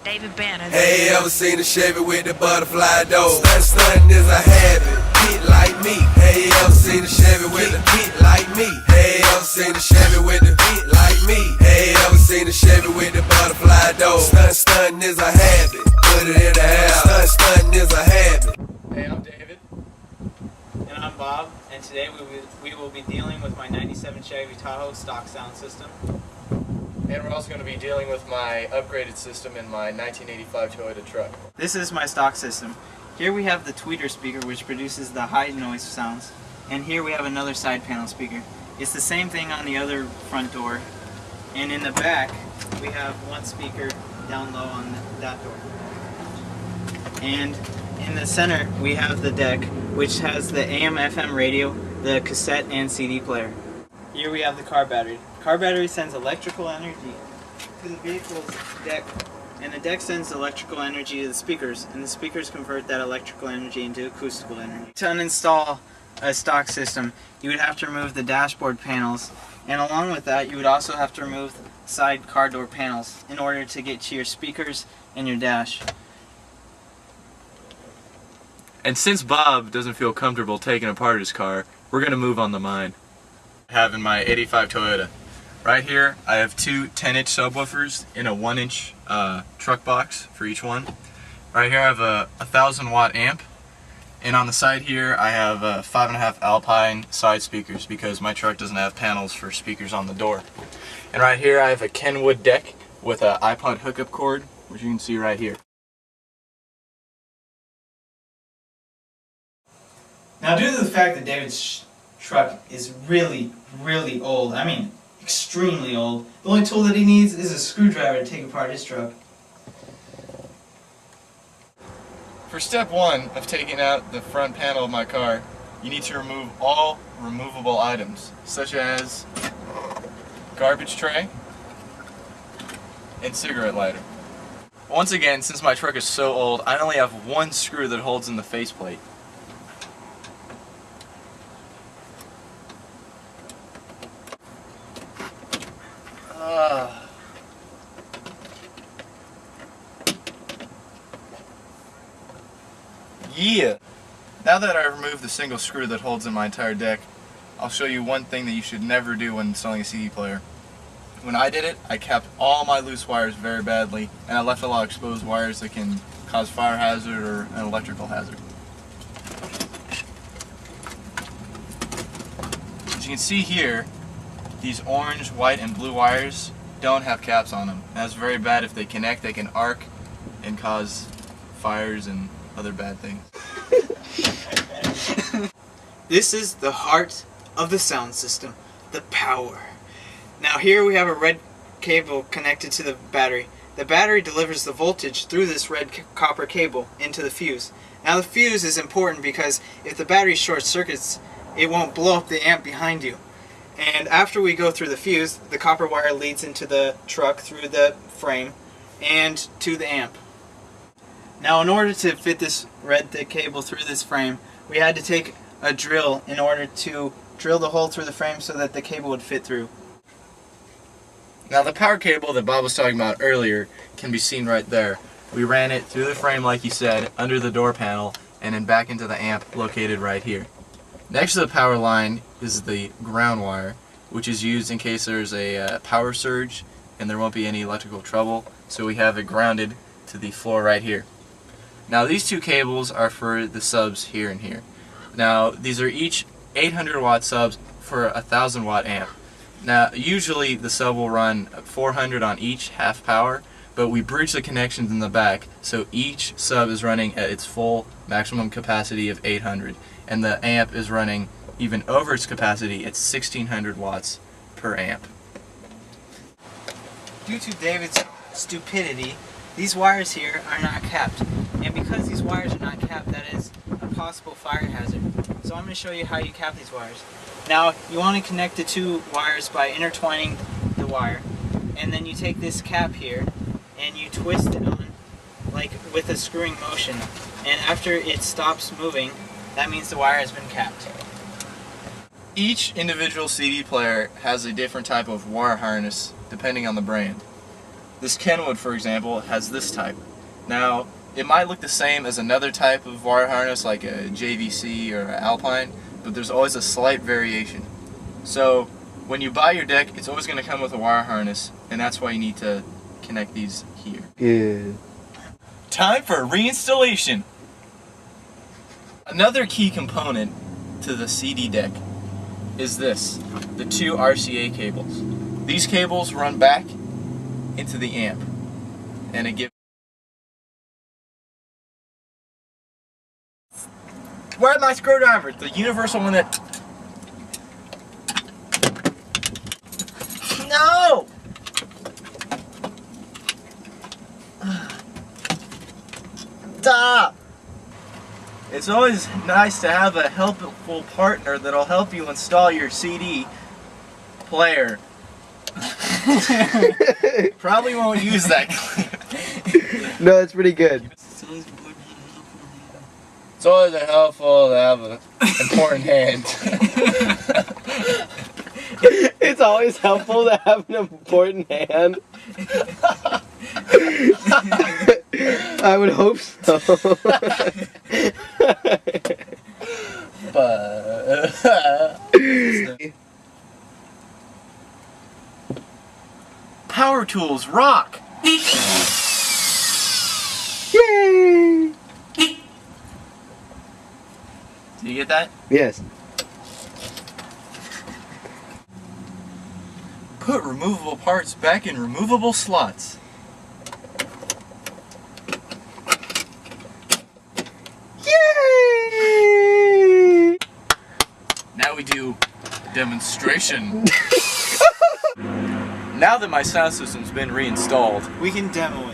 David Banner. Hey, ever seen a Chevy with the butterfly door? Stuntin' is a habit, get like me. Hey, ever seen a Chevy with a get like me? Hey, ever seen a Chevy with the get like me? Hey, ever seen a Chevy with the butterfly door? Stuntin' is a habit, put it in the house. Stuntin' is a habit. Hey, I'm David. And I'm Bob, and today we will be dealing with my 97 Chevy Tahoe stock sound system. And we're also going to be dealing with my upgraded system in my 1985 Toyota truck. This is my stock system. Here we have the tweeter speaker, which produces the high noise sounds, and here we have another side panel speaker. It's the same thing on the other front door, and in the back we have one speaker down low on that door. And in the center we have the deck, which has the AM/FM radio, the cassette and CD player. Here we have the car battery. Car battery sends electrical energy to the vehicle's deck, and the deck sends electrical energy to the speakers, and the speakers convert that electrical energy into acoustical energy. To uninstall a stock system, you would have to remove the dashboard panels, and along with that you would also have to remove side car door panels in order to get to your speakers and your dash. And since Bob doesn't feel comfortable taking apart his car, we're going to move on to mine. I have in my 85 Toyota. Right here I have two 10-inch subwoofers in a 1-inch truck box for each one. Right here I have a 1,000 watt amp, and on the side here I have 5.5 Alpine side speakers because my truck doesn't have panels for speakers on the door. And right here I have a Kenwood deck with an iPod hookup cord, which you can see right here. Now, due to the fact that David's truck is really old, I mean extremely old, the only tool that he needs is a screwdriver to take apart his truck. For step one of taking out the front panel of my car, you need to remove all removable items, such as garbage tray and cigarette lighter. Once again, since my truck is so old, I only have one screw that holds in the faceplate. Yeah! Now that I've removed the single screw that holds in my entire deck, I'll show you one thing that you should never do when installing a CD player. When I did it, I kept all my loose wires very badly, and I left a lot of exposed wires that can cause fire hazard or an electrical hazard. As you can see here, these orange, white, and blue wires don't have caps on them. That's very bad. If they connect, they can arc and cause fires and other bad things. This is the heart of the sound system, the power. Now here we have a red cable connected to the battery. The battery delivers the voltage through this red copper cable into the fuse. Now the fuse is important because if the battery short circuits, it won't blow up the amp behind you. And after we go through the fuse, the copper wire leads into the truck through the frame and to the amp. Now in order to fit this red thick cable through this frame, we had to take a drill in order to drill the hole through the frame so that the cable would fit through. Now the power cable that Bob was talking about earlier can be seen right there. We ran it through the frame like he said, under the door panel, and then back into the amp located right here. Next to the power line is the ground wire, which is used in case there's a power surge and there won't be any electrical trouble, so we have it grounded to the floor right here. Now these two cables are for the subs here and here. Now these are each 800 watt subs for a 1,000 watt amp. Now usually the sub will run 400 on each half power, but we bridge the connections in the back so each sub is running at its full maximum capacity of 800, and the amp is running even over its capacity at 1,600 watts per amp. Due to David's stupidity, these wires here are not capped. And because these wires are not capped, that is a possible fire hazard. So I'm going to show you how you cap these wires. Now, you want to connect the two wires by intertwining the wire. And then you take this cap here and you twist it on, like with a screwing motion. And after it stops moving, that means the wire has been capped. Each individual CD player has a different type of wire harness depending on the brand. This Kenwood, for example, has this type. Now, it might look the same as another type of wire harness like a JVC or an Alpine, but there's always a slight variation. So, when you buy your deck, it's always going to come with a wire harness, and that's why you need to connect these here. Yeah. Time for reinstallation! Another key component to the CD deck is this, the two RCA cables. These cables run back into the amp, and it gives... Where's my screwdriver? The universal one that... No! Stop! It's always nice to have a helpful partner that'll help you install your CD player. Probably won't use that clip. No, it's pretty good. It's always helpful to have an important hand. It's always helpful to have an important hand. I would hope so. Power tools rock! Yay! Do you get that? Yes. Put removable parts back in removable slots. Yay! Now we do demonstration. Now that my sound system's been reinstalled, We can demo